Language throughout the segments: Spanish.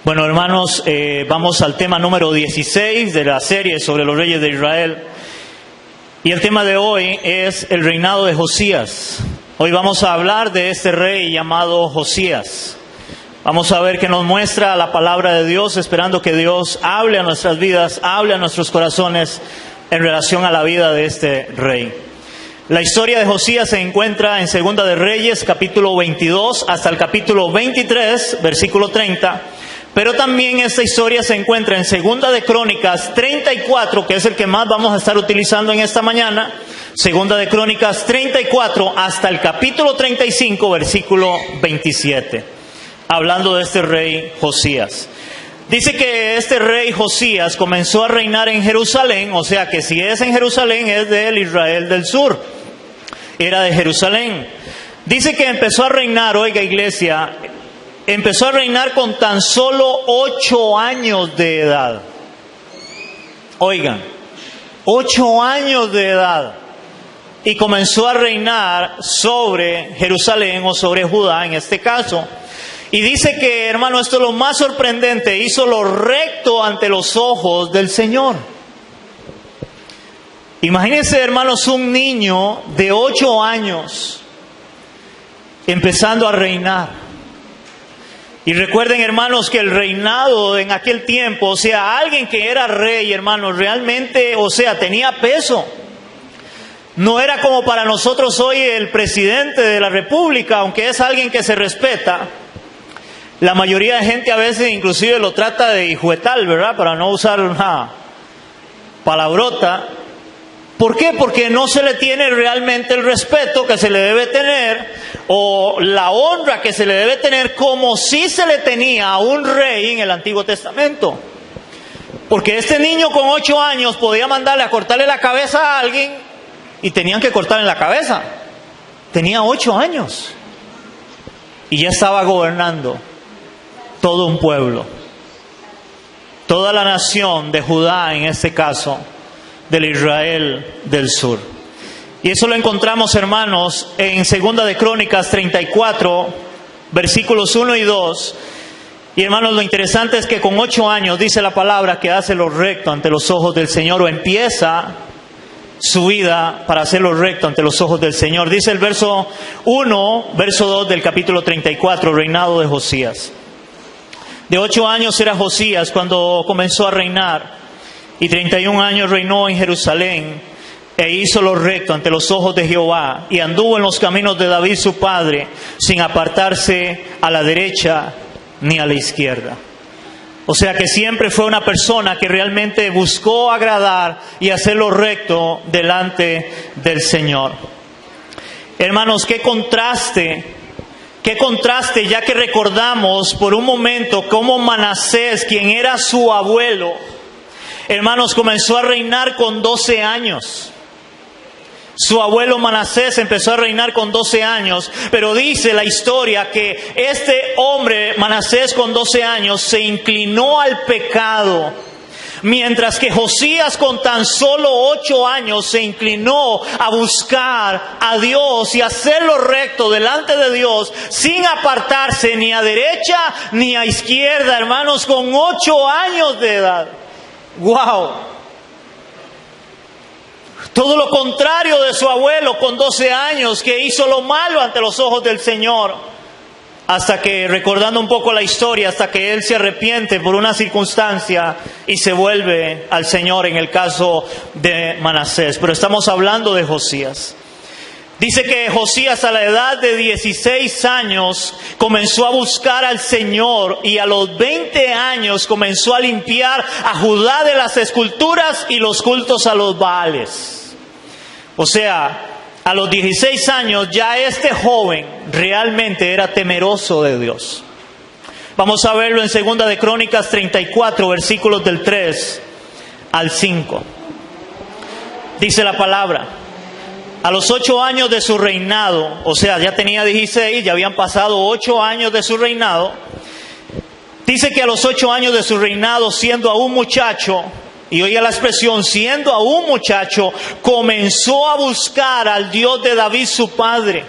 Bueno, hermanos, vamos al tema número 16 de la serie sobre los reyes de Israel. Y el tema de hoy es el reinado de Josías. Hoy vamos a hablar de este rey llamado Josías. Vamos a ver qué nos muestra la palabra de Dios, esperando que Dios hable a nuestras vidas, hable a nuestros corazones en relación a la vida de este rey. La historia de Josías se encuentra en Segunda de Reyes, capítulo 22, hasta el capítulo 23, versículo 30. Pero también esta historia se encuentra en Segunda de Crónicas 34, que es el que más vamos a estar utilizando en esta mañana. Segunda de Crónicas 34 hasta el capítulo 35, versículo 27. Hablando de este rey Josías. Dice que este rey Josías comenzó a reinar en Jerusalén, o sea que si es en Jerusalén es del Israel del sur. Era de Jerusalén. Dice que empezó a reinar, oiga iglesia, empezó a reinar con tan solo 8 años de edad. Oigan, 8 años de edad. Y comenzó a reinar sobre Jerusalén o sobre Judá en este caso. Y dice que, hermano, esto es lo más sorprendente, hizo lo recto ante los ojos del Señor. Imagínense, hermanos, un niño de 8 años empezando a reinar. Y recuerden, hermanos, que el reinado en aquel tiempo, o sea, alguien que era rey, hermanos, realmente, o sea, tenía peso. No era como para nosotros hoy el presidente de la República, aunque es alguien que se respeta. La mayoría de gente a veces inclusive lo trata de hijuetal, ¿verdad? Para no usar una palabrota. ¿Por qué? Porque no se le tiene realmente el respeto que se le debe tener o la honra que se le debe tener como si se le tenía a un rey en el Antiguo Testamento. Porque este niño con 8 años podía mandarle a cortarle la cabeza a alguien y tenían que cortarle la cabeza. Tenía 8 años y ya estaba gobernando todo un pueblo, toda la nación de Judá en este caso, del Israel del sur. Y eso lo encontramos, hermanos, en Segunda de Crónicas 34, versículos 1 y 2. Y hermanos, lo interesante es que con 8 años dice la palabra que hace lo recto ante los ojos del Señor, o empieza su vida para hacer lo recto ante los ojos del Señor. Dice el verso 1, verso 2 del capítulo 34, reinado de Josías. De 8 años era Josías cuando comenzó a reinar, y 31 años reinó en Jerusalén, e hizo lo recto ante los ojos de Jehová, y anduvo en los caminos de David su padre, sin apartarse a la derecha ni a la izquierda. O sea que siempre fue una persona que realmente buscó agradar y hacer lo recto delante del Señor. Hermanos, qué contraste, ya que recordamos por un momento cómo Manasés, quien era su abuelo, hermanos, comenzó a reinar con 12 años. Su abuelo Manasés empezó a reinar con 12 años, pero dice la historia que este hombre, Manasés, con 12 años, se inclinó al pecado, mientras que Josías con tan solo 8 años se inclinó a buscar a Dios y hacer lo recto delante de Dios, sin apartarse ni a derecha ni a izquierda, hermanos, con 8 años de edad. ¡Wow! Todo lo contrario de su abuelo con 12 años, que hizo lo malo ante los ojos del Señor. Hasta que, recordando un poco la historia, hasta que él se arrepiente por una circunstancia y se vuelve al Señor en el caso de Manasés. Pero estamos hablando de Josías. Dice que Josías a la edad de 16 años comenzó a buscar al Señor, y a los 20 años comenzó a limpiar a Judá de las esculturas y los cultos a los Baales. O sea, a los 16 años ya este joven realmente era temeroso de Dios. Vamos a verlo en Segunda de Crónicas 34, versículos del 3 al 5. Dice la palabra: a los 8 años de su reinado, o sea, ya tenía 16, ya habían pasado 8 años de su reinado. Dice que a los 8 años de su reinado, siendo aún muchacho, y oiga la expresión, siendo aún muchacho, comenzó a buscar al Dios de David su padre.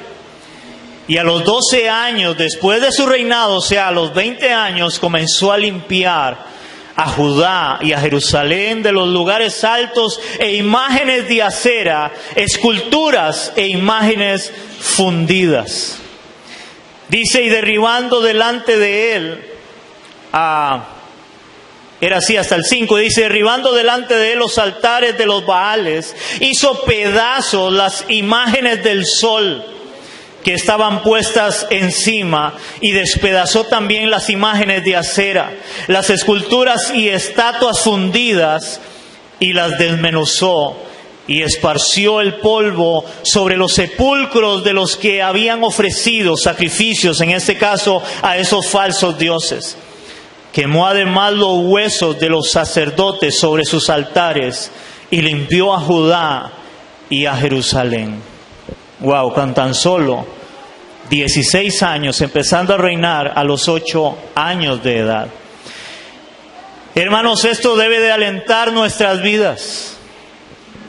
Y a los 12 años, después de su reinado, o sea, a los 20 años, comenzó a limpiar a Judá y a Jerusalén de los lugares altos e imágenes de acera, esculturas e imágenes fundidas. Dice, y derribando delante de él, era así hasta el 5, dice, derribando delante de él los altares de los Baales, hizo pedazos las imágenes del sol que estaban puestas encima, y despedazó también las imágenes de acera, las esculturas y estatuas fundidas, y las desmenuzó, y esparció el polvo sobre los sepulcros de los que habían ofrecido sacrificios, en este caso a esos falsos dioses. Quemó además los huesos de los sacerdotes sobre sus altares, y limpió a Judá y a Jerusalén. Wow, con tan solo 16 años, empezando a reinar a los 8 años de edad. Hermanos, esto debe de alentar nuestras vidas.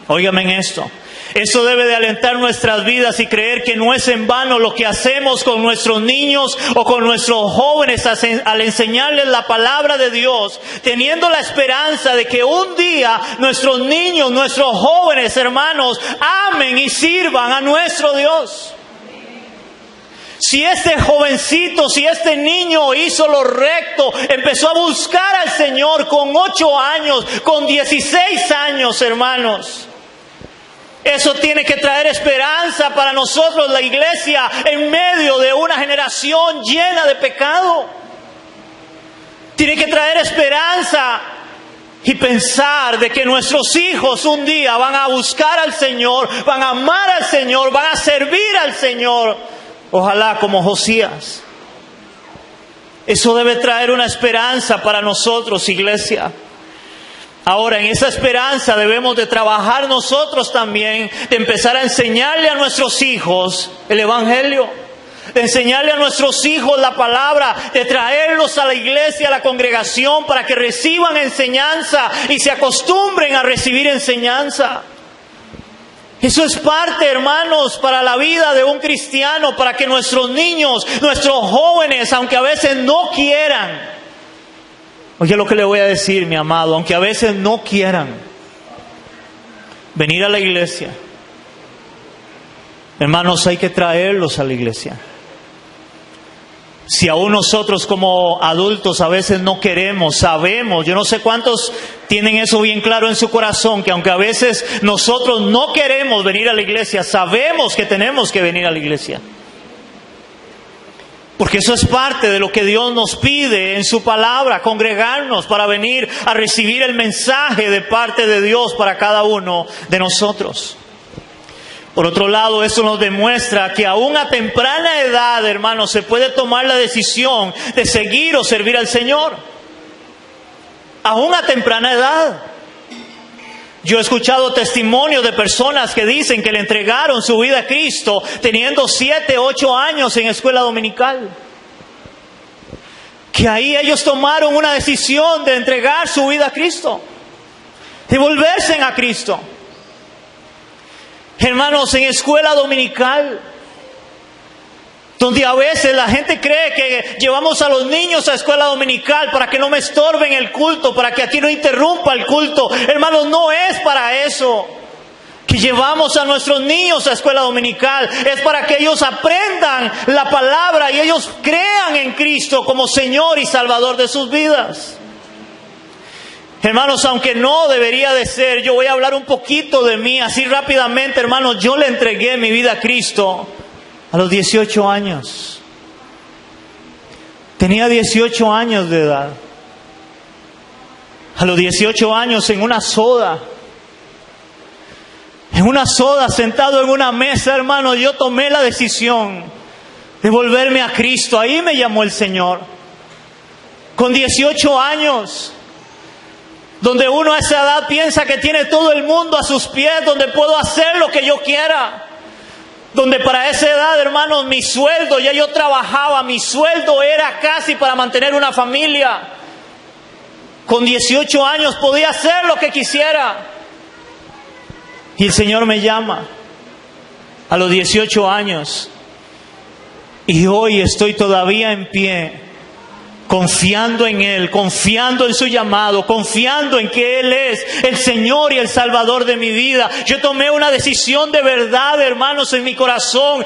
Óigame en esto. Esto debe de alentar nuestras vidas y creer que no es en vano lo que hacemos con nuestros niños o con nuestros jóvenes al enseñarles la palabra de Dios, teniendo la esperanza de que un día nuestros niños, nuestros jóvenes hermanos, amen y sirvan a nuestro Dios. Si este jovencito, si este niño hizo lo recto, empezó a buscar al Señor con 8 años, con 16 años, hermanos, eso tiene que traer esperanza para nosotros, la iglesia, en medio de una generación llena de pecado. Tiene que traer esperanza y pensar de que nuestros hijos un día van a buscar al Señor, van a amar al Señor, van a servir al Señor. Ojalá como Josías. Eso debe traer una esperanza para nosotros, iglesia. Ahora, en esa esperanza debemos de trabajar nosotros también, de empezar a enseñarle a nuestros hijos el Evangelio, de enseñarle a nuestros hijos la palabra, de traerlos a la iglesia, a la congregación, para que reciban enseñanza y se acostumbren a recibir enseñanza. Eso es parte, hermanos, para la vida de un cristiano, para que nuestros niños, nuestros jóvenes, aunque a veces no quieran, oye lo que le voy a decir, mi amado, aunque a veces no quieran venir a la iglesia, hermanos, hay que traerlos a la iglesia. Si aún nosotros como adultos a veces no queremos, sabemos, yo no sé cuántos tienen eso bien claro en su corazón, que aunque a veces nosotros no queremos venir a la iglesia, sabemos que tenemos que venir a la iglesia. Porque eso es parte de lo que Dios nos pide en su palabra, congregarnos para venir a recibir el mensaje de parte de Dios para cada uno de nosotros. Por otro lado, eso nos demuestra que aún a temprana edad, hermanos, se puede tomar la decisión de seguir o servir al Señor. Aún a temprana edad. Yo he escuchado testimonios de personas que dicen que le entregaron su vida a Cristo teniendo 7, 8 años en escuela dominical. Que ahí ellos tomaron una decisión de entregar su vida a Cristo, de volverse a Cristo. Hermanos, en escuela dominical, donde a veces la gente cree que llevamos a los niños a escuela dominical para que no me estorben el culto, para que aquí no interrumpa el culto. Hermanos, no es para eso que llevamos a nuestros niños a escuela dominical. Es para que ellos aprendan la palabra y ellos crean en Cristo como Señor y Salvador de sus vidas. Hermanos, aunque no debería de ser, yo voy a hablar un poquito de mí, así rápidamente, hermanos. Yo le entregué mi vida a Cristo a los 18 años. Tenía 18 años de edad. A los 18 años en una soda, sentado en una mesa, hermanos, yo tomé la decisión de volverme a Cristo. Ahí me llamó el Señor. Con 18 años. Donde uno a esa edad piensa que tiene todo el mundo a sus pies, donde puedo hacer lo que yo quiera. Donde para esa edad, hermanos, mi sueldo, ya yo trabajaba, mi sueldo era casi para mantener una familia. Con 18 años podía hacer lo que quisiera. Y el Señor me llama a los 18 años. Y hoy estoy todavía en pie, confiando en Él, confiando en su llamado, confiando en que Él es el Señor y el Salvador de mi vida. Yo tomé una decisión de verdad, hermanos, en mi corazón.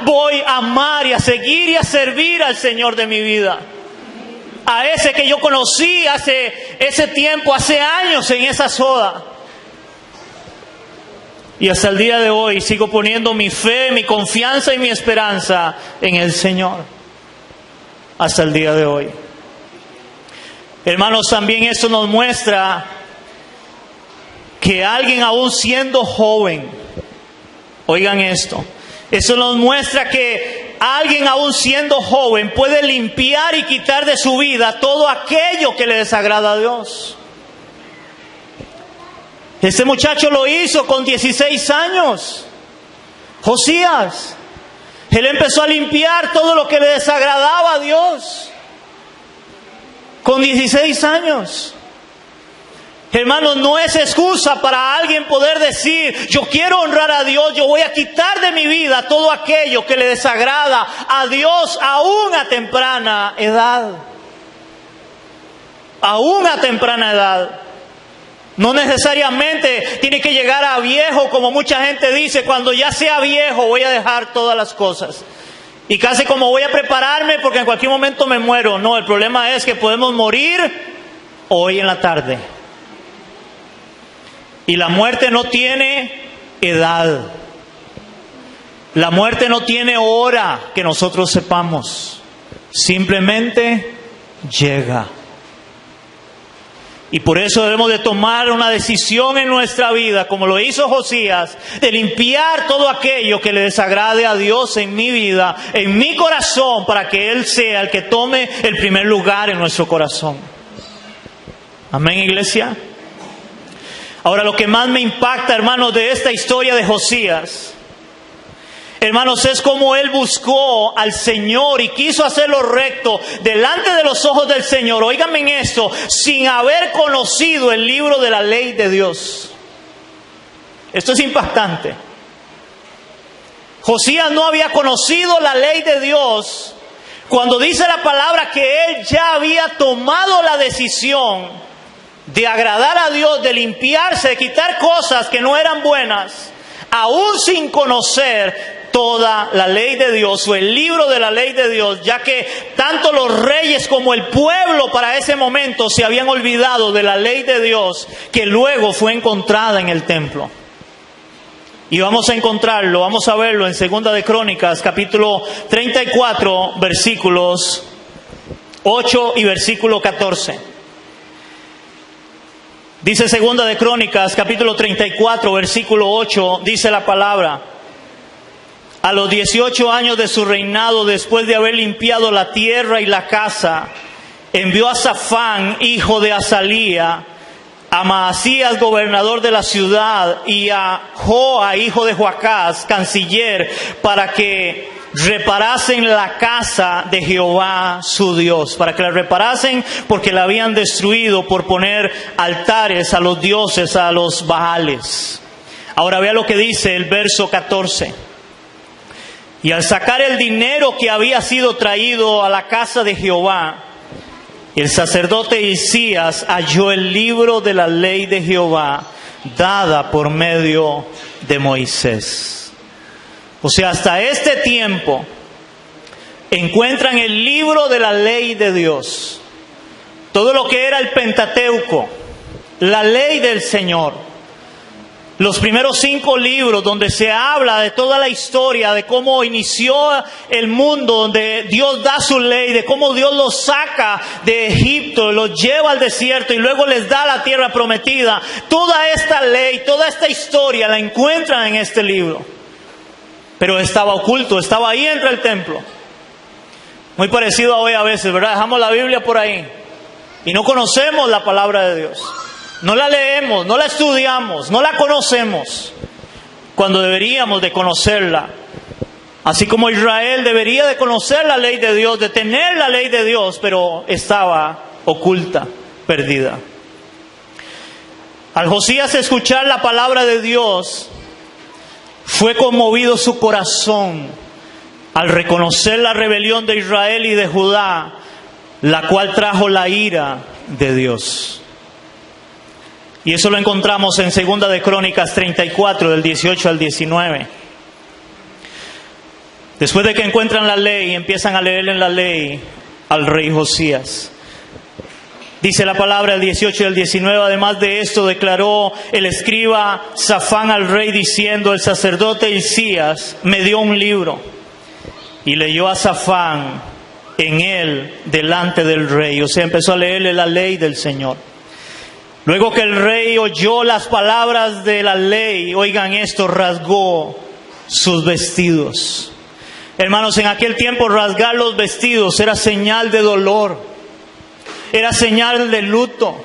Voy a amar y a seguir y a servir al Señor de mi vida. A ese que yo conocí hace años en esa soda. Y hasta el día de hoy sigo poniendo mi fe, mi confianza y mi esperanza en el Señor. Hasta el día de hoy. Hermanos, también esto nos muestra que alguien aún siendo joven, oigan esto, eso nos muestra que alguien aún siendo joven puede limpiar y quitar de su vida todo aquello que le desagrada a Dios. Este muchacho lo hizo con 16 años. Josías. Él empezó a limpiar todo lo que le desagradaba a Dios. Con 16 años. Hermanos, no es excusa para alguien poder decir, yo quiero honrar a Dios, yo voy a quitar de mi vida todo aquello que le desagrada a Dios aún a temprana edad. Aún a temprana edad. No necesariamente tiene que llegar a viejo, como mucha gente dice, cuando ya sea viejo voy a dejar todas las cosas. Y casi como voy a prepararme porque en cualquier momento me muero. No, el problema es que podemos morir hoy en la tarde. Y la muerte no tiene edad. La muerte no tiene hora que nosotros sepamos. Simplemente llega. Y por eso debemos de tomar una decisión en nuestra vida, como lo hizo Josías, de limpiar todo aquello que le desagrade a Dios en mi vida, en mi corazón, para que Él sea el que tome el primer lugar en nuestro corazón. Amén, iglesia. Ahora, lo que más me impacta, hermanos, de esta historia de Josías, hermanos, es como él buscó al Señor y quiso hacer lo recto delante de los ojos del Señor. Óiganme en esto, sin haber conocido el libro de la ley de Dios. Esto es impactante. Josías no había conocido la ley de Dios cuando dice la palabra que él ya había tomado la decisión de agradar a Dios, de limpiarse, de quitar cosas que no eran buenas, aún sin conocer toda la ley de Dios o el libro de la ley de Dios, ya que tanto los reyes como el pueblo para ese momento se habían olvidado de la ley de Dios, que luego fue encontrada en el templo. Y vamos a encontrarlo, vamos a verlo en 2 de Crónicas, capítulo 34, versículos 8 y versículo 14. Dice 2 de Crónicas, capítulo 34, versículo 8, dice la palabra: a los 18 años de su reinado, después de haber limpiado la tierra y la casa, envió a Safán, hijo de Azalía, a Maasías, gobernador de la ciudad, y a Joa, hijo de Joacás, canciller, para que reparasen la casa de Jehová su Dios. Para que la reparasen porque la habían destruido por poner altares a los dioses, a los Baales. Ahora vea lo que dice el verso 14. Y al sacar el dinero que había sido traído a la casa de Jehová, el sacerdote Hilcías halló el libro de la ley de Jehová, dada por medio de Moisés. O sea, hasta este tiempo encuentran el libro de la ley de Dios. Todo lo que era el Pentateuco, la ley del Señor. Los primeros 5 libros donde se habla de toda la historia, de cómo inició el mundo, donde Dios da su ley, de cómo Dios los saca de Egipto, los lleva al desierto y luego les da la tierra prometida. Toda esta ley, toda esta historia la encuentran en este libro. Pero estaba oculto, estaba ahí entre el templo. Muy parecido a hoy a veces, ¿verdad? Dejamos la Biblia por ahí y no conocemos la palabra de Dios. No la leemos, no la estudiamos, no la conocemos cuando deberíamos de conocerla. Así como Israel debería de conocer la ley de Dios, de tener la ley de Dios, pero estaba oculta, perdida. Al Josías escuchar la palabra de Dios, fue conmovido su corazón al reconocer la rebelión de Israel y de Judá, la cual trajo la ira de Dios. Y eso lo encontramos en 2 de Crónicas 34, del 18 al 19. Después de que encuentran la ley, empiezan a leer en la ley al rey Josías. Dice la palabra del 18 y el 19, además de esto declaró el escriba Safán al rey diciendo, el sacerdote Hilcías me dio un libro. Y leyó a Safán en él delante del rey. O sea, empezó a leerle la ley del Señor. Luego que el rey oyó las palabras de la ley, oigan esto, rasgó sus vestidos. Hermanos, en aquel tiempo rasgar los vestidos era señal de dolor, era señal de luto.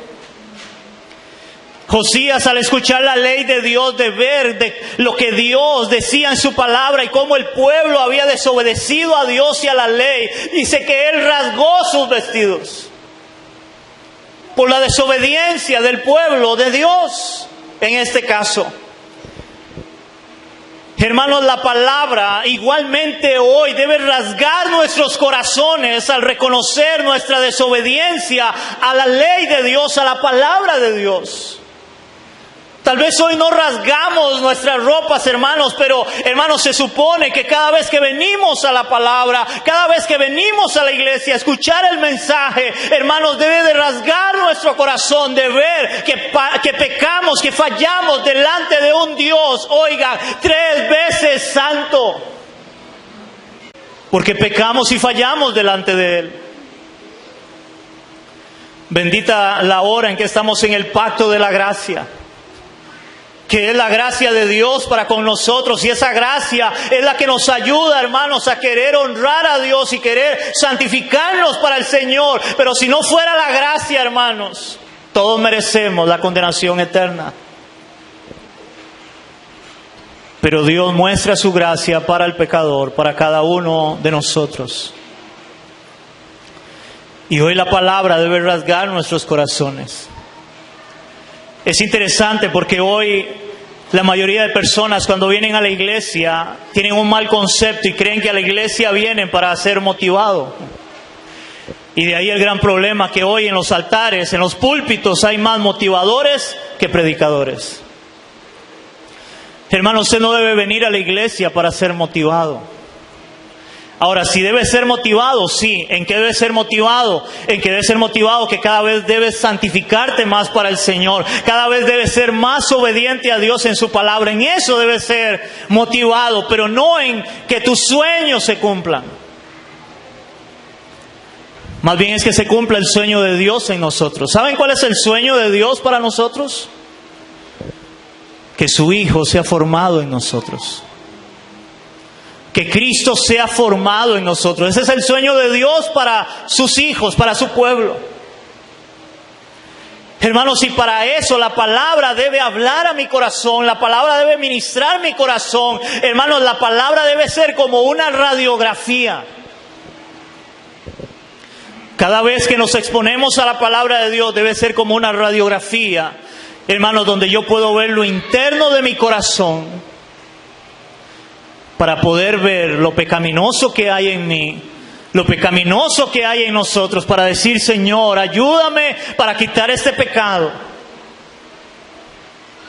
Josías, al escuchar la ley de Dios, de ver de lo que Dios decía en su palabra y cómo el pueblo había desobedecido a Dios y a la ley, dice que él rasgó sus vestidos por la desobediencia del pueblo de Dios en este caso. Hermanos, la palabra igualmente hoy debe rasgar nuestros corazones al reconocer nuestra desobediencia a la ley de Dios, a la palabra de Dios. Tal vez hoy no rasgamos nuestras ropas, hermanos, pero hermanos, se supone que cada vez que venimos a la palabra, cada vez que venimos a la iglesia a escuchar el mensaje, hermanos, debe de rasgar nuestro corazón, de ver que pecamos, que fallamos delante de un Dios, oiga, 3 veces santo. Porque pecamos y fallamos delante de Él. Bendita la hora en que estamos en el pacto de la gracia, que es la gracia de Dios para con nosotros, y esa gracia es la que nos ayuda, hermanos, a querer honrar a Dios y querer santificarnos para el Señor. Pero si no fuera la gracia, hermanos, todos merecemos la condenación eterna. Pero Dios muestra su gracia para el pecador, para cada uno de nosotros. Y hoy la palabra debe rasgar nuestros corazones. Es interesante porque hoy la mayoría de personas cuando vienen a la iglesia tienen un mal concepto y creen que a la iglesia vienen para ser motivados. Y de ahí el gran problema que hoy en los altares, en los púlpitos hay más motivadores que predicadores. Hermano, usted no debe venir a la iglesia para ser motivado. Ahora, si debe ser motivado, sí. ¿En qué debe ser motivado? En que debe ser motivado que cada vez debes santificarte más para el Señor. Cada vez debes ser más obediente a Dios en su palabra. En eso debe ser motivado, pero no en que tus sueños se cumplan. Más bien es que se cumpla el sueño de Dios en nosotros. ¿Saben cuál es el sueño de Dios para nosotros? Que su Hijo sea formado en nosotros. Que Cristo sea formado en nosotros. Ese es el sueño de Dios para sus hijos, para su pueblo. Hermanos, y para eso la palabra debe hablar a mi corazón, la palabra debe ministrar mi corazón. Hermanos, la palabra debe ser como una radiografía. Cada vez que nos exponemos a la palabra de Dios debe ser como una radiografía, hermanos, donde yo puedo ver lo interno de mi corazón, para poder ver lo pecaminoso que hay en mí, lo pecaminoso que hay en nosotros, para decir, Señor, ayúdame para quitar este pecado.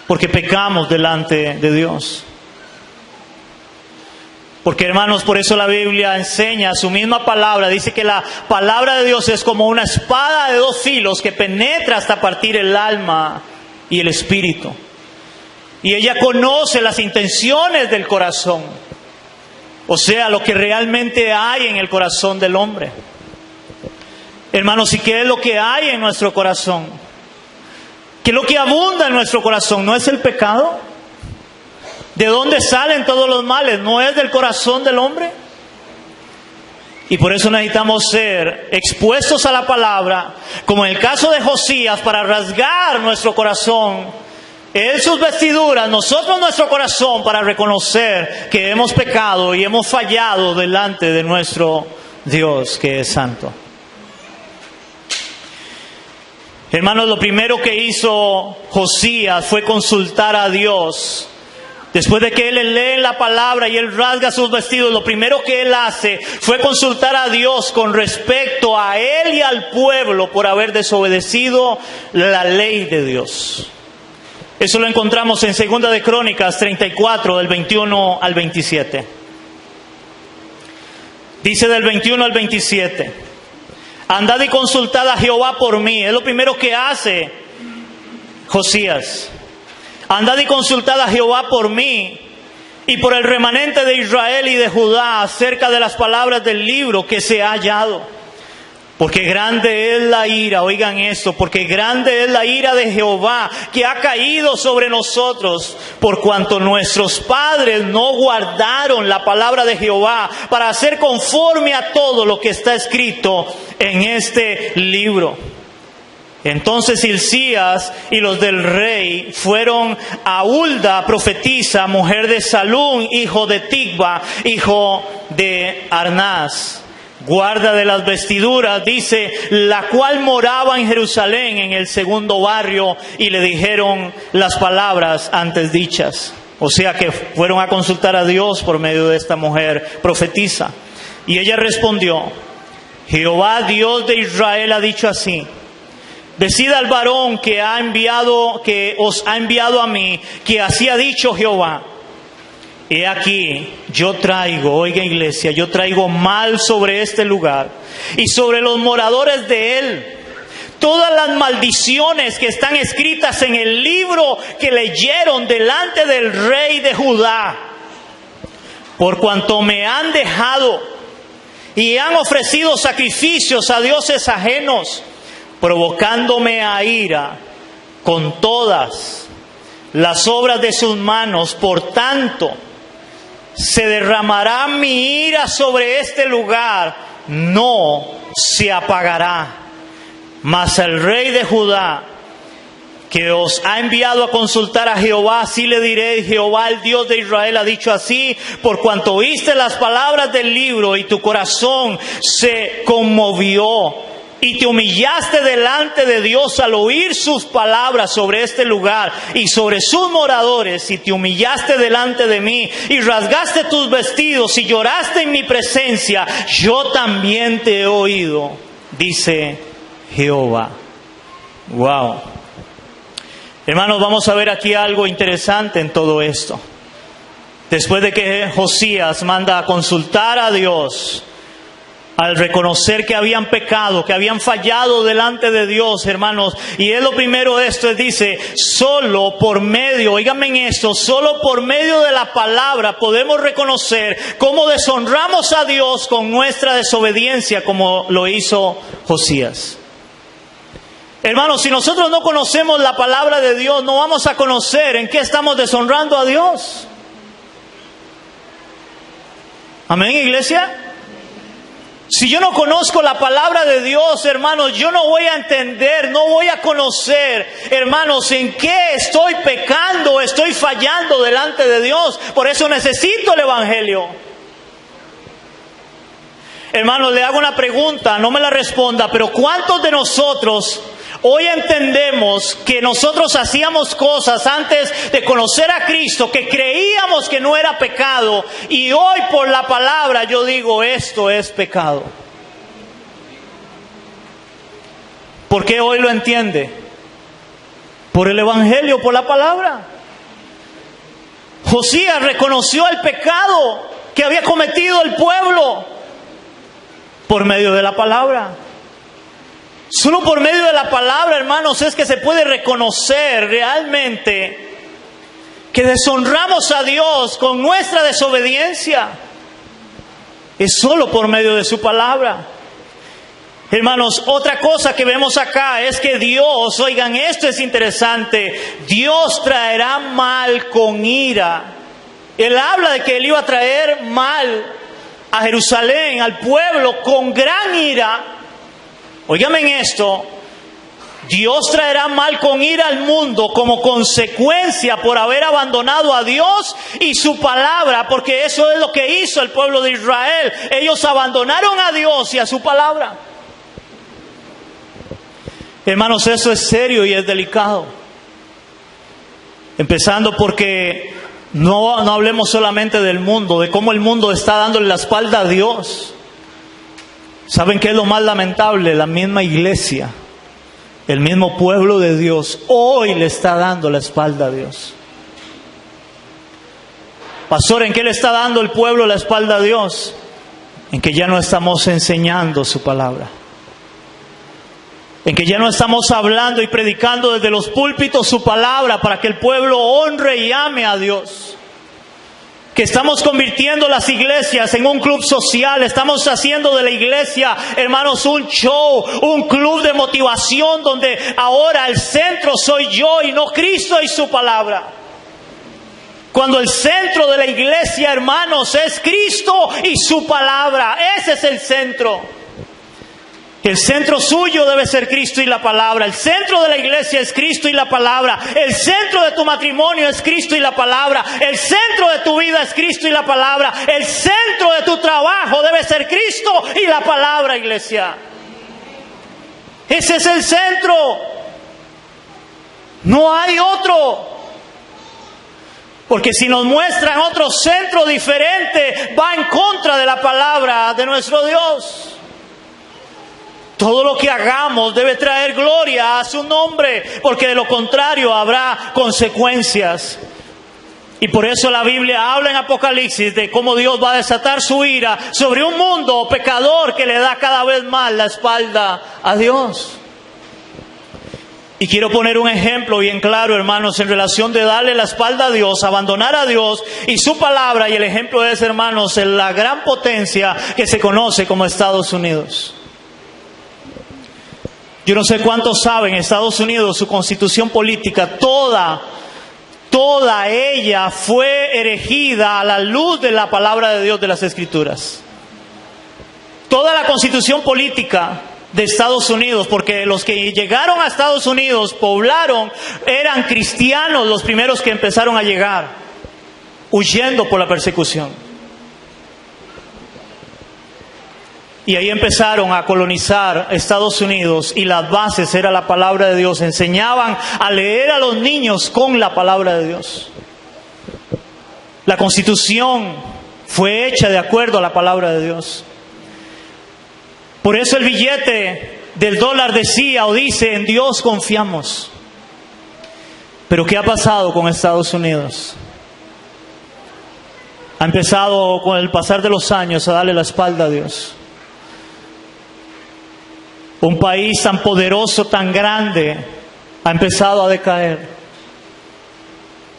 Porque pecamos delante de Dios. Porque, hermanos, por eso la Biblia enseña su misma palabra. Dice que la palabra de Dios es como una espada de 2 filos que penetra hasta partir el alma y el espíritu. Y ella conoce las intenciones del corazón. O sea, lo que realmente hay en el corazón del hombre. Hermanos, ¿y qué es lo que hay en nuestro corazón? ¿Qué es lo que abunda en nuestro corazón? ¿No es el pecado? ¿De dónde salen todos los males? ¿No es del corazón del hombre? Y por eso necesitamos ser expuestos a la palabra, como en el caso de Josías, para rasgar nuestro corazón. Él sus vestiduras, nosotros nuestro corazón, para reconocer que hemos pecado y hemos fallado delante de nuestro Dios que es santo. Hermanos, lo primero que hizo Josías fue consultar a Dios. Después de que él lee la palabra y él rasga sus vestidos, lo primero que él hace fue consultar a Dios con respecto a él y al pueblo por haber desobedecido la ley de Dios. Eso lo encontramos en 2 de Crónicas 34, del 21 al 27. Dice del 21 al 27: andad y consultad a Jehová por mí. Es lo primero que hace Josías. Andad y consultad a Jehová por mí y por el remanente de Israel y de Judá acerca de las palabras del libro que se ha hallado. Porque grande es la ira, oigan esto, porque grande es la ira de Jehová que ha caído sobre nosotros, por cuanto nuestros padres no guardaron la palabra de Jehová para hacer conforme a todo lo que está escrito en este libro. Entonces Hilcías y los del rey fueron a Hulda, profetisa, mujer de Salún, hijo de Ticva, hijo de Arnás, guarda de las vestiduras, dice, la cual moraba en Jerusalén, en el segundo barrio, y le dijeron las palabras antes dichas. O sea que fueron a consultar a Dios por medio de esta mujer profetisa. Y ella respondió: Jehová, Dios de Israel, ha dicho así: decid al varón que os ha enviado a mí, que así ha dicho Jehová: he aquí, yo traigo, oiga iglesia, yo traigo mal sobre este lugar y sobre los moradores de él todas las maldiciones que están escritas en el libro que leyeron delante del rey de Judá, por cuanto me han dejado y han ofrecido sacrificios a dioses ajenos, provocándome a ira con todas las obras de sus manos. Por tanto, se derramará mi ira sobre este lugar, no se apagará. Mas el rey de Judá, que os ha enviado a consultar a Jehová, así le diré: Jehová, el Dios de Israel, ha dicho así: por cuanto oíste las palabras del libro y tu corazón se conmovió, y te humillaste delante de Dios al oír sus palabras sobre este lugar y sobre sus moradores, y te humillaste delante de mí y rasgaste tus vestidos y lloraste en mi presencia, yo también te he oído, dice Jehová. Wow. Hermanos, vamos a ver aquí algo interesante en todo esto. Después de que Josías manda a consultar a Dios, al reconocer que habían pecado, que habían fallado delante de Dios, hermanos, y es lo primero esto, dice, solo por medio, oíganme en esto, solo por medio de la palabra podemos reconocer cómo deshonramos a Dios con nuestra desobediencia, como lo hizo Josías. Hermanos, si nosotros no conocemos la palabra de Dios, no vamos a conocer en qué estamos deshonrando a Dios. Amén, iglesia. Si yo no conozco la palabra de Dios, hermanos, yo no voy a entender, no voy a conocer, hermanos, en qué estoy pecando, estoy fallando delante de Dios. Por eso necesito el Evangelio. Hermanos, le hago una pregunta, no me la responda, pero ¿cuántos de nosotros hoy entendemos que nosotros hacíamos cosas antes de conocer a Cristo que creíamos que no era pecado, y hoy por la palabra yo digo esto es pecado? ¿Por qué hoy lo entiende? Por el Evangelio, por la palabra. Josías reconoció el pecado que había cometido el pueblo por medio de la palabra. Solo por medio de la palabra, hermanos, es que se puede reconocer realmente que deshonramos a Dios con nuestra desobediencia. Es solo por medio de su palabra. Hermanos, otra cosa que vemos acá es que Dios, oigan, esto es interesante, Dios traerá mal con ira. Él habla de que Él iba a traer mal a Jerusalén, al pueblo, con gran ira. Óigame en esto, Dios traerá mal con ira al mundo como consecuencia por haber abandonado a Dios y su palabra, porque eso es lo que hizo el pueblo de Israel. Ellos abandonaron a Dios y a su palabra. Hermanos, eso es serio y es delicado. Empezando porque No hablemos solamente del mundo, de cómo el mundo está dándole la espalda a Dios. ¿Saben qué es lo más lamentable? La misma iglesia, el mismo pueblo de Dios, hoy le está dando la espalda a Dios. Pastor, ¿en qué le está dando el pueblo la espalda a Dios? En que ya no estamos enseñando su palabra. En que ya no estamos hablando y predicando desde los púlpitos su palabra para que el pueblo honre y ame a Dios. Que estamos convirtiendo las iglesias en un club social. Estamos haciendo de la iglesia, hermanos, un show, un club de motivación donde ahora el centro soy yo y no Cristo y su palabra. Cuando el centro de la iglesia, hermanos, es Cristo y su palabra. Ese es el centro. El centro suyo debe ser Cristo y la palabra. El centro de la iglesia es Cristo y la palabra. El centro de tu matrimonio es Cristo y la palabra. El centro de tu vida es Cristo y la palabra. El centro de tu trabajo debe ser Cristo y la palabra, iglesia. Ese es el centro. No hay otro. Porque si nos muestran otro centro diferente, va en contra de la palabra de nuestro Dios. Todo lo que hagamos debe traer gloria a su nombre, porque de lo contrario habrá consecuencias. Y por eso la Biblia habla en Apocalipsis de cómo Dios va a desatar su ira sobre un mundo pecador que le da cada vez más la espalda a Dios. Y quiero poner un ejemplo bien claro, hermanos, en relación de darle la espalda a Dios, abandonar a Dios y su palabra. Y el ejemplo es, hermanos, en la gran potencia que se conoce como Estados Unidos. Yo no sé cuántos saben, Estados Unidos, su constitución política, toda ella fue erigida a la luz de la palabra de Dios de las Escrituras. Toda la constitución política de Estados Unidos, porque los que llegaron a Estados Unidos, poblaron, eran cristianos los primeros que empezaron a llegar, huyendo por la persecución. Y ahí empezaron a colonizar Estados Unidos y las bases era la palabra de Dios. Enseñaban a leer a los niños con la palabra de Dios. La Constitución fue hecha de acuerdo a la palabra de Dios. Por eso el billete del dólar decía o dice: en Dios confiamos. Pero ¿qué ha pasado con Estados Unidos? Ha empezado con el pasar de los años a darle la espalda a Dios. Un país tan poderoso, tan grande, ha empezado a decaer.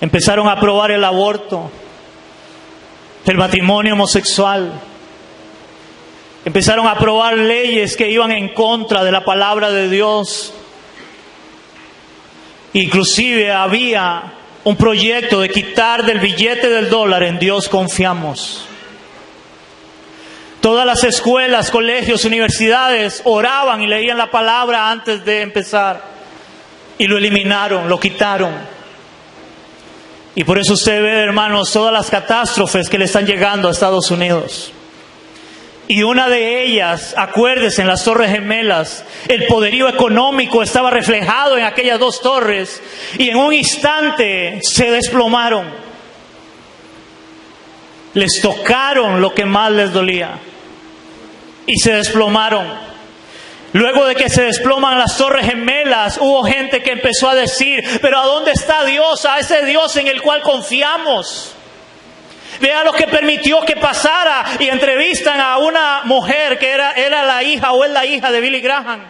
Empezaron a aprobar el aborto, el matrimonio homosexual. Empezaron a aprobar leyes que iban en contra de la palabra de Dios. Inclusive había un proyecto de quitar del billete del dólar: en Dios confiamos. Todas las escuelas, colegios, universidades oraban y leían la palabra antes de empezar. Y lo eliminaron, lo quitaron. Y por eso usted ve, hermanos, todas las catástrofes que le están llegando a Estados Unidos. Y una de ellas, acuérdese, en las Torres Gemelas, el poderío económico estaba reflejado en aquellas dos torres. Y en un instante se desplomaron. Les tocaron lo que más les dolía. Y se desplomaron. Luego de que se desploman las Torres Gemelas, hubo gente que empezó a decir: pero ¿a dónde está Dios? A ese Dios en el cual confiamos. Vea lo que permitió que pasara. Y entrevistan a una mujer que era la hija o es la hija de Billy Graham.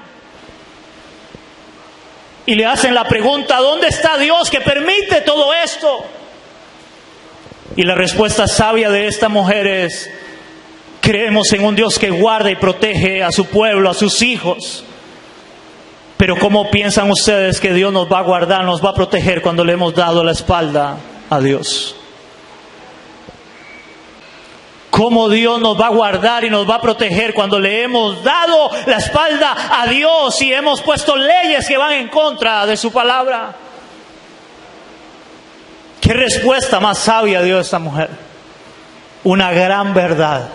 Y le hacen la pregunta: ¿dónde está Dios que permite todo esto? Y la respuesta sabia de esta mujer es: creemos en un Dios que guarda y protege a su pueblo, a sus hijos. Pero ¿cómo piensan ustedes que Dios nos va a guardar, nos va a proteger cuando le hemos dado la espalda a Dios? ¿Cómo Dios nos va a guardar y nos va a proteger cuando le hemos dado la espalda a Dios y hemos puesto leyes que van en contra de su palabra? ¿Qué respuesta más sabia dio esta mujer? Una gran verdad.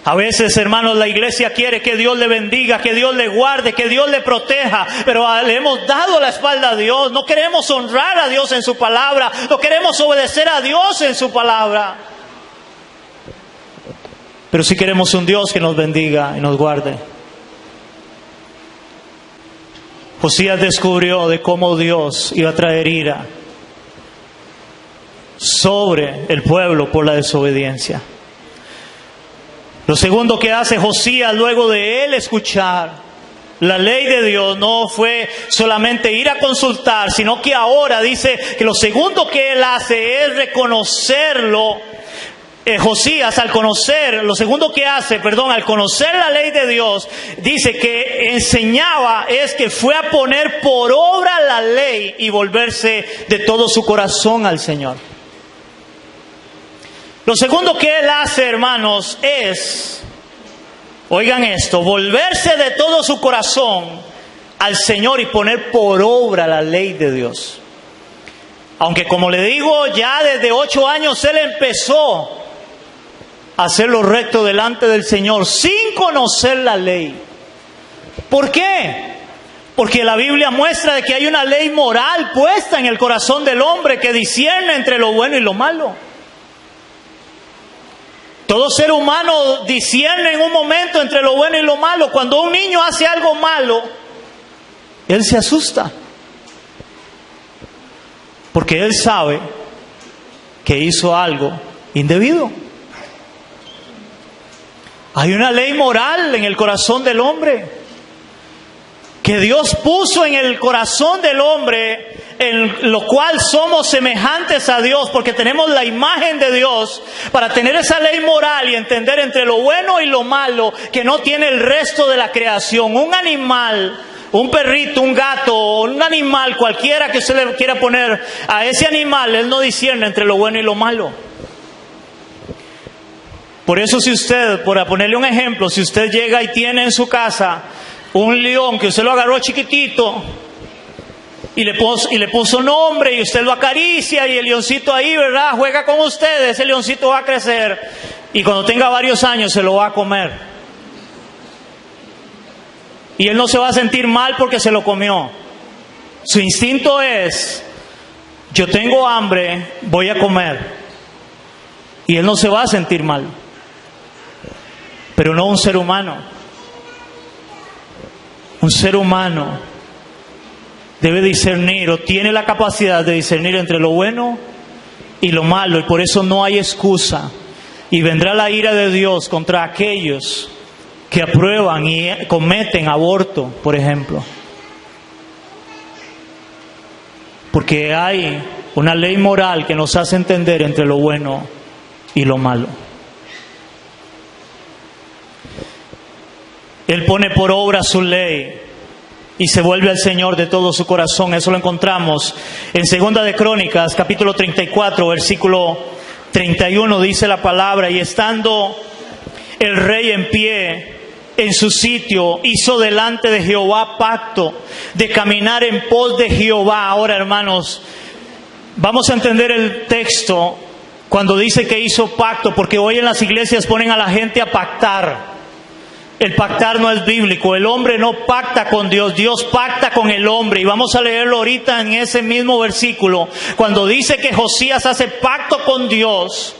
A veces, hermanos, la iglesia quiere que Dios le bendiga, que Dios le guarde, que Dios le proteja, pero le hemos dado la espalda a Dios. No queremos honrar a Dios en su palabra, no queremos obedecer a Dios en su palabra. Pero sí queremos un Dios que nos bendiga y nos guarde. Josías descubrió de cómo Dios iba a traer ira sobre el pueblo por la desobediencia. Lo segundo que hace Josías luego de él escuchar la ley de Dios no fue solamente ir a consultar, sino que ahora dice que lo segundo que él hace es reconocerlo. Josías al conocer la ley de Dios, dice que enseñaba es que fue a poner por obra la ley y volverse de todo su corazón al Señor. Lo segundo que él hace, hermanos, es, oigan esto, volverse de todo su corazón al Señor y poner por obra la ley de Dios. Aunque, como le digo, ya desde 8 años él empezó a hacer lo recto delante del Señor sin conocer la ley. ¿Por qué? Porque la Biblia muestra de que hay una ley moral puesta en el corazón del hombre que discierne entre lo bueno y lo malo. Todo ser humano discierne en un momento entre lo bueno y lo malo. Cuando un niño hace algo malo, él se asusta. Porque él sabe que hizo algo indebido. Hay una ley moral en el corazón del hombre que Dios puso en el corazón del hombre, en lo cual somos semejantes a Dios, porque tenemos la imagen de Dios, para tener esa ley moral y entender entre lo bueno y lo malo que no tiene el resto de la creación. Un animal, un perrito, un gato, un animal cualquiera que usted le quiera poner a ese animal, él no discierne entre lo bueno y lo malo. Por eso, si usted, por ponerle un ejemplo, si usted llega y tiene en su casa un león que usted lo agarró chiquitito y le puso nombre y usted lo acaricia y el leoncito ahí, ¿verdad?, juega con usted, ese leoncito va a crecer y cuando tenga varios años se lo va a comer. Y él no se va a sentir mal porque se lo comió. Su instinto es, yo tengo hambre, voy a comer. Y él no se va a sentir mal. Pero no un ser humano. Un ser humano debe discernir o tiene la capacidad de discernir entre lo bueno y lo malo, y por eso no hay excusa. Y vendrá la ira de Dios contra aquellos que aprueban y cometen aborto, por ejemplo. Porque hay una ley moral que nos hace entender entre lo bueno y lo malo. Él pone por obra su ley y se vuelve al Señor de todo su corazón. Eso lo encontramos en 2 de Crónicas, capítulo 34, versículo 31, dice la palabra: y estando el rey en pie en su sitio, hizo delante de Jehová pacto de caminar en pos de Jehová. Ahora, hermanos, vamos a entender el texto cuando dice que hizo pacto, porque hoy en las iglesias ponen a la gente a pactar. El pactar no es bíblico. El hombre no pacta con Dios, Dios pacta con el hombre. Y vamos a leerlo ahorita en ese mismo versículo, cuando dice que Josías hace pacto con Dios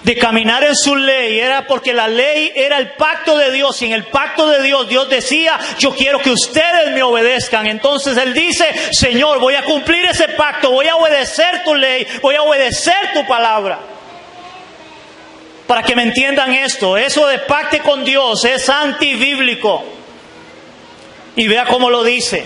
de caminar en su ley. Era porque la ley era el pacto de Dios, y en el pacto de Dios, Dios decía: yo quiero que ustedes me obedezcan. Entonces él dice: Señor, voy a cumplir ese pacto, voy a obedecer tu ley, voy a obedecer tu palabra. Para que me entiendan esto, eso de pacte con Dios es antibíblico. Y vea cómo lo dice.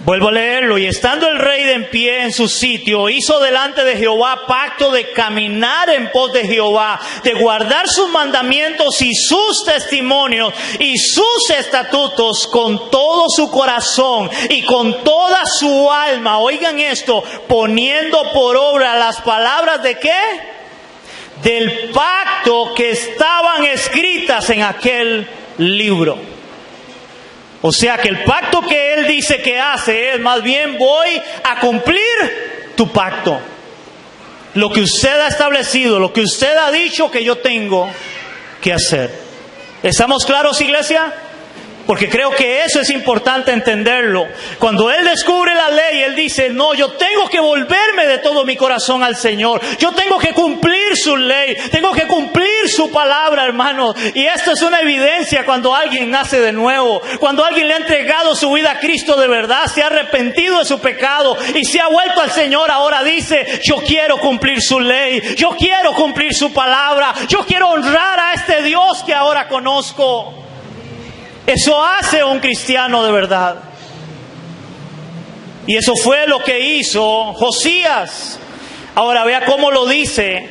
Vuelvo a leerlo. Y estando el rey en pie en su sitio, hizo delante de Jehová pacto de caminar en pos de Jehová, de guardar sus mandamientos y sus testimonios y sus estatutos con todo su corazón y con toda su alma. Oigan esto, poniendo por obra las palabras de ¿qué? Del pacto que estaban escritas en aquel libro. O sea que el pacto que él dice que hace es más bien: voy a cumplir tu pacto. Lo que usted ha establecido, lo que usted ha dicho que yo tengo, que hacer. ¿Estamos claros, iglesia? Porque creo que eso es importante entenderlo. Cuando él descubre la ley, él dice, no, yo tengo que volverme de todo mi corazón al Señor. Yo tengo que cumplir su ley. Tengo que cumplir su palabra, hermano. Y esto es una evidencia cuando alguien nace de nuevo. Cuando alguien le ha entregado su vida a Cristo de verdad, se ha arrepentido de su pecado y se ha vuelto al Señor. Ahora dice, yo quiero cumplir su ley. Yo quiero cumplir su palabra. Yo quiero honrar a este Dios que ahora conozco. Eso hace un cristiano de verdad. Y eso fue lo que hizo Josías. Ahora vea cómo lo dice,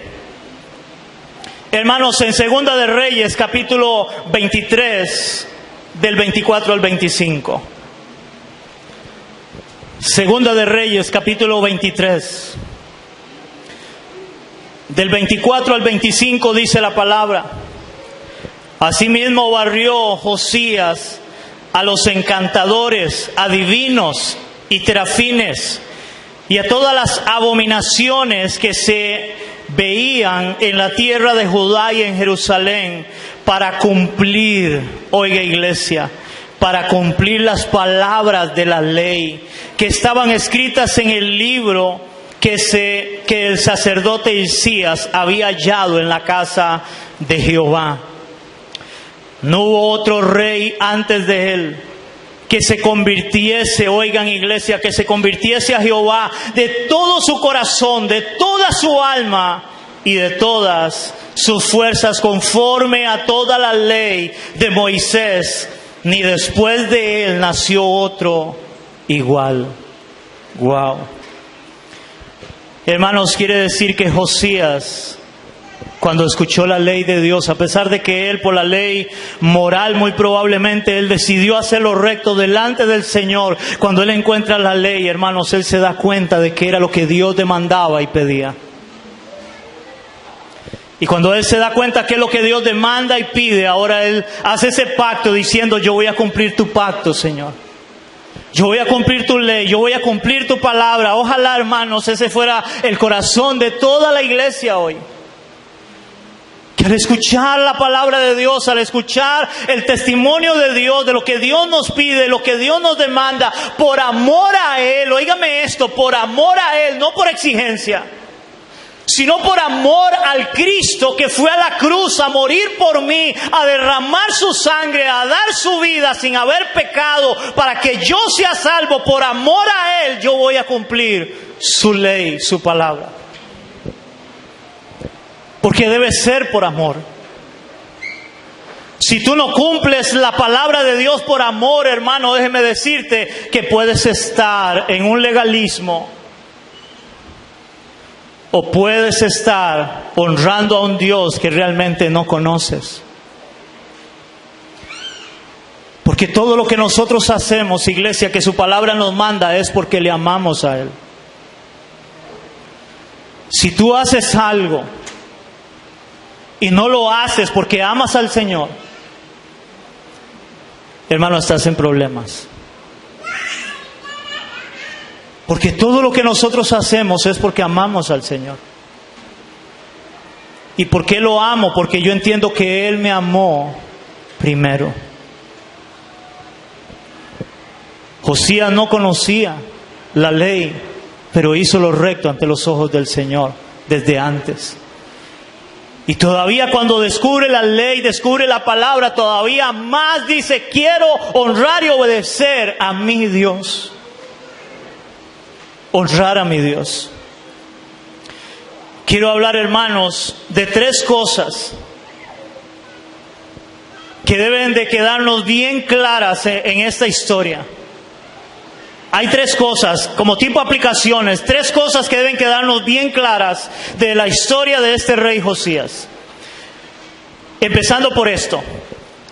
hermanos, en Segunda de Reyes, capítulo 23, del 24 al 25. Segunda de Reyes, capítulo 23. Del 24 al 25 dice la palabra. Asimismo barrió Josías a los encantadores, adivinos y terafines, y a todas las abominaciones que se veían en la tierra de Judá y en Jerusalén, para cumplir, oiga iglesia, para cumplir las palabras de la ley que estaban escritas en el libro que el sacerdote Hilcías había hallado en la casa de Jehová. No hubo otro rey antes de él que se convirtiese, oigan iglesia, que se convirtiese a Jehová de todo su corazón, de toda su alma y de todas sus fuerzas, conforme a toda la ley de Moisés, ni después de él nació otro igual. Wow. Hermanos, quiere decir que Josías, cuando escuchó la ley de Dios, a pesar de que él por la ley moral muy probablemente él decidió hacer lo recto delante del Señor, cuando él encuentra la ley, hermanos, él se da cuenta de que era lo que Dios demandaba y pedía. Y cuando él se da cuenta que es lo que Dios demanda y pide, ahora él hace ese pacto diciendo, yo voy a cumplir tu pacto, Señor. Yo voy a cumplir tu ley, yo voy a cumplir tu palabra. Ojalá, hermanos, ese fuera el corazón de toda la iglesia hoy. Que al escuchar la palabra de Dios, al escuchar el testimonio de Dios, de lo que Dios nos pide, lo que Dios nos demanda, por amor a Él, óigame esto, por amor a Él, no por exigencia, sino por amor al Cristo que fue a la cruz a morir por mí, a derramar su sangre, a dar su vida sin haber pecado, para que yo sea salvo. Por amor a Él, yo voy a cumplir su ley, su palabra. Porque debe ser por amor. Si tú no cumples la palabra de Dios por amor, hermano, déjeme decirte que puedes estar en un legalismo, o puedes estar honrando a un Dios que realmente no conoces. Porque todo lo que nosotros hacemos, iglesia, que su palabra nos manda, es porque le amamos a Él. Si tú haces algo y no lo haces porque amas al Señor, hermano, estás en problemas. Porque todo lo que nosotros hacemos es porque amamos al Señor. ¿Y por qué lo amo? Porque yo entiendo que Él me amó primero. Josías no conocía la ley, pero hizo lo recto ante los ojos del Señor desde antes. Y todavía cuando descubre la ley, descubre la palabra, todavía más dice, quiero honrar y obedecer a mi Dios. Honrar a mi Dios. Quiero hablar, hermanos, de 3 cosas que deben de quedarnos bien claras en esta historia. Hay 3 cosas, como tipo aplicaciones, 3 cosas que deben quedarnos bien claras de la historia de este rey Josías. Empezando por esto.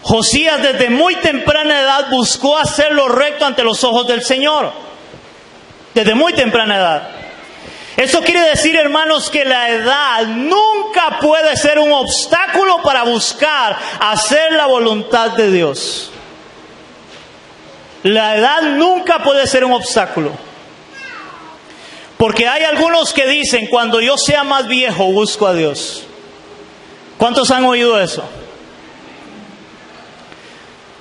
Josías desde muy temprana edad buscó hacer lo recto ante los ojos del Señor. Desde muy temprana edad. Eso quiere decir, hermanos, que la edad nunca puede ser un obstáculo para buscar hacer la voluntad de Dios. La edad nunca puede ser un obstáculo. Porque hay algunos que dicen, cuando yo sea más viejo, busco a Dios. ¿Cuántos han oído eso?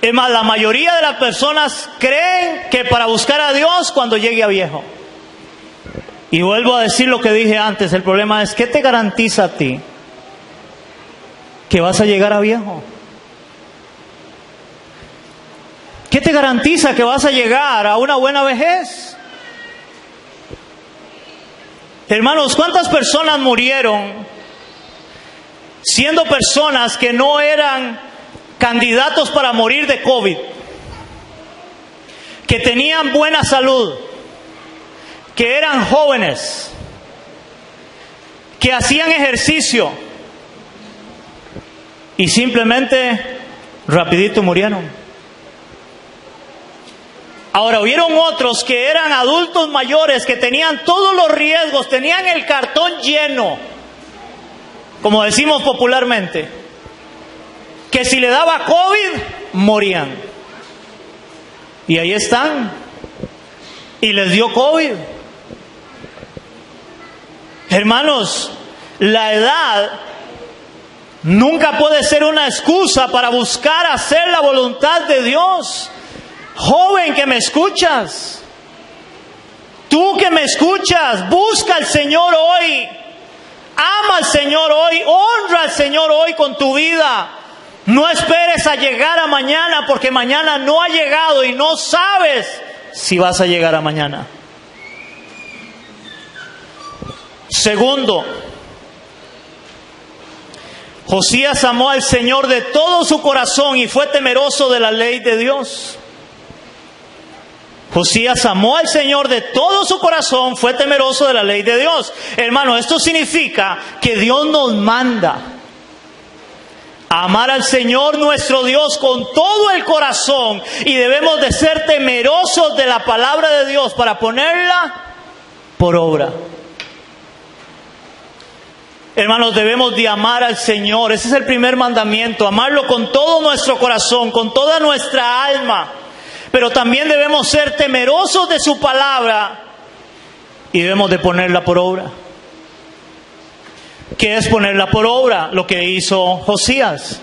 Es más, la mayoría de las personas creen que para buscar a Dios cuando llegue a viejo. Y vuelvo a decir lo que dije antes, el problema es, ¿qué te garantiza a ti que vas a llegar a viejo? ¿Qué te garantiza que vas a llegar a una buena vejez? Hermanos, ¿cuántas personas murieron siendo personas que no eran candidatos para morir de COVID? Que tenían buena salud, que eran jóvenes, que hacían ejercicio y simplemente rapidito murieron. Ahora, hubieron otros que eran adultos mayores, que tenían todos los riesgos, tenían el cartón lleno, como decimos popularmente, que si le daba COVID, morían. Y ahí están. Y les dio COVID. Hermanos, la edad nunca puede ser una excusa para buscar hacer la voluntad de Dios. Joven que me escuchas, tú que me escuchas, busca al Señor hoy, ama al Señor hoy, honra al Señor hoy con tu vida. No esperes a llegar a mañana, porque mañana no ha llegado y no sabes si vas a llegar a mañana. Segundo, Josías amó al Señor de todo su corazón y fue temeroso de la ley de Dios. Josías amó al Señor de todo su corazón, fue temeroso de la ley de Dios. Hermano, esto significa que Dios nos manda a amar al Señor nuestro Dios con todo el corazón, y debemos de ser temerosos de la palabra de Dios para ponerla por obra. Hermanos, debemos de amar al Señor. Ese es el primer mandamiento, amarlo con todo nuestro corazón, con toda nuestra alma. Pero también debemos ser temerosos de su palabra y debemos de ponerla por obra. ¿Qué es ponerla por obra? Lo que hizo Josías.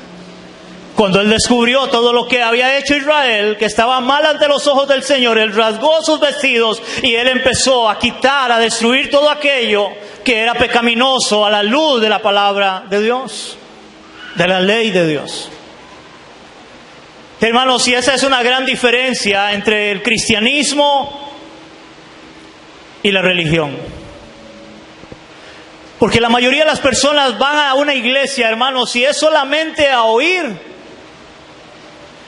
Cuando él descubrió todo lo que había hecho Israel, que estaba mal ante los ojos del Señor, él rasgó sus vestidos y él empezó a quitar, a destruir todo aquello que era pecaminoso a la luz de la palabra de Dios, de la ley de Dios. Hermanos, y esa es una gran diferencia entre el cristianismo y la religión. Porque la mayoría de las personas van a una iglesia, hermanos, y es solamente a oír,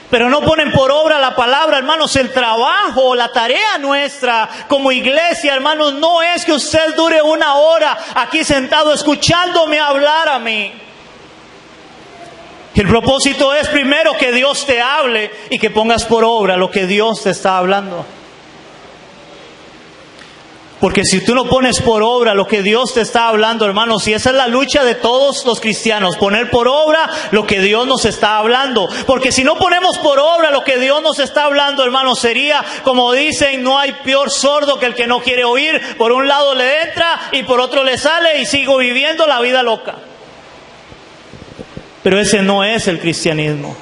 pero no ponen por obra la palabra. Hermanos, el trabajo, la tarea nuestra como iglesia, hermanos, no es que usted dure una hora aquí sentado escuchándome hablar a mí. El propósito es primero que Dios te hable y que pongas por obra lo que Dios te está hablando. Porque si tú no pones por obra lo que Dios te está hablando, hermanos, y esa es la lucha de todos los cristianos, poner por obra lo que Dios nos está hablando. Porque si no ponemos por obra lo que Dios nos está hablando, hermanos, sería como dicen, no hay peor sordo que el que no quiere oír. Por un lado le entra y por otro le sale y sigo viviendo la vida loca. Pero ese no es el cristianismo.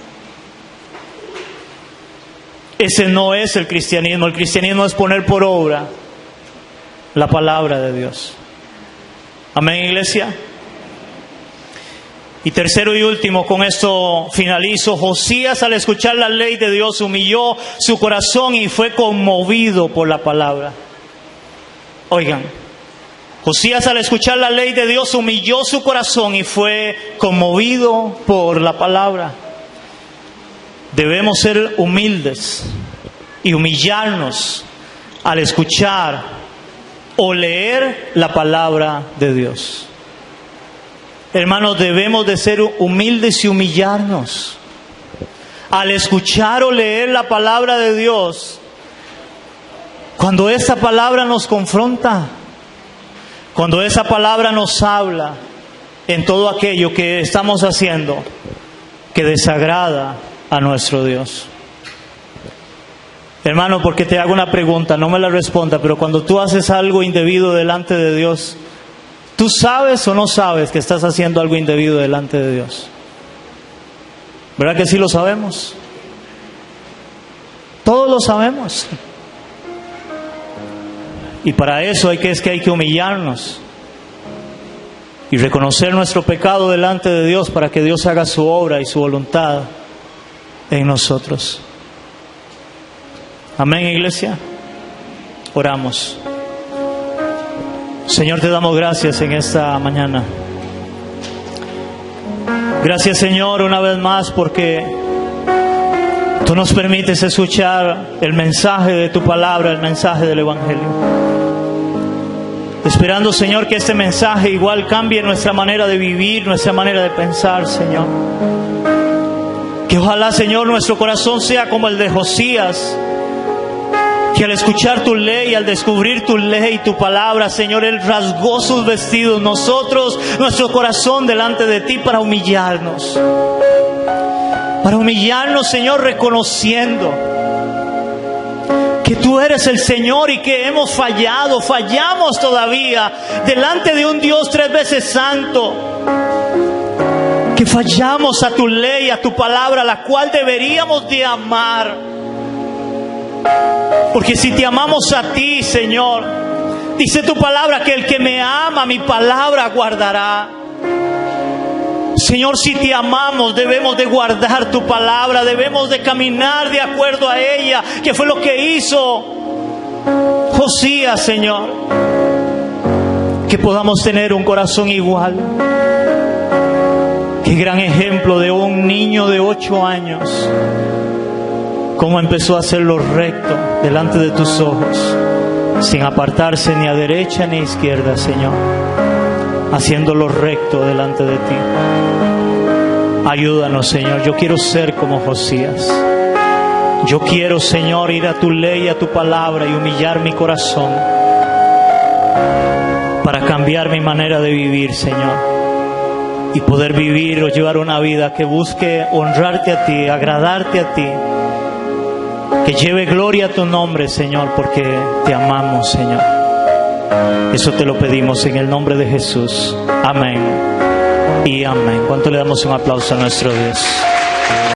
Ese no es el cristianismo. El cristianismo es poner por obra la palabra de Dios. Amén, iglesia. Y tercero y último, con esto finalizo. Josías, al escuchar la ley de Dios, humilló su corazón y fue conmovido por la palabra. Oigan, Josías, al escuchar la ley de Dios, humilló su corazón y fue conmovido por la palabra. Debemos ser humildes y humillarnos al escuchar o leer la palabra de Dios. Hermanos, debemos de ser humildes y humillarnos al escuchar o leer la palabra de Dios. Cuando esa palabra nos confronta, cuando esa palabra nos habla en todo aquello que estamos haciendo que desagrada a nuestro Dios. Hermano, porque te hago una pregunta, no me la responda, pero cuando tú haces algo indebido delante de Dios, ¿tú sabes o no sabes que estás haciendo algo indebido delante de Dios? ¿Verdad que sí lo sabemos? Todos lo sabemos. Y para eso hay que humillarnos y reconocer nuestro pecado delante de Dios para que Dios haga su obra y su voluntad en nosotros. Amén, iglesia. Oramos. Señor, te damos gracias en esta mañana. Gracias, Señor, una vez más porque tú nos permites escuchar el mensaje de tu palabra, el mensaje del Evangelio. Esperando, Señor, que este mensaje igual cambie nuestra manera de vivir, nuestra manera de pensar, Señor. Que ojalá, Señor, nuestro corazón sea como el de Josías, que al escuchar tu ley, al descubrir tu ley, tu palabra, Señor, Él rasgó sus vestidos, nosotros, nuestro corazón delante de ti para humillarnos. Para humillarnos, Señor, reconociendo que tú eres el Señor y que hemos fallado, fallamos todavía delante de un Dios 3 veces santo. Que fallamos a tu ley, a tu palabra, la cual deberíamos de amar. Porque si te amamos a ti, Señor, dice tu palabra que el que me ama, mi palabra guardará. Señor, si te amamos, debemos de guardar tu palabra, debemos de caminar de acuerdo a ella, que fue lo que hizo Josías, Señor. Que podamos tener un corazón igual. Qué gran ejemplo de un niño de 8 años, cómo empezó a hacer lo recto delante de tus ojos, sin apartarse ni a derecha ni a izquierda, Señor, haciendo lo recto delante de ti. Ayúdanos, Señor. Yo quiero ser como Josías. Yo quiero, Señor, ir a tu ley, a tu palabra y humillar mi corazón para cambiar mi manera de vivir, Señor, y poder vivir o llevar una vida que busque honrarte a ti, agradarte a ti, que lleve gloria a tu nombre, Señor, porque te amamos, Señor. Eso te lo pedimos en el nombre de Jesús. Amén y amén. ¿Cuánto le damos un aplauso a nuestro Dios?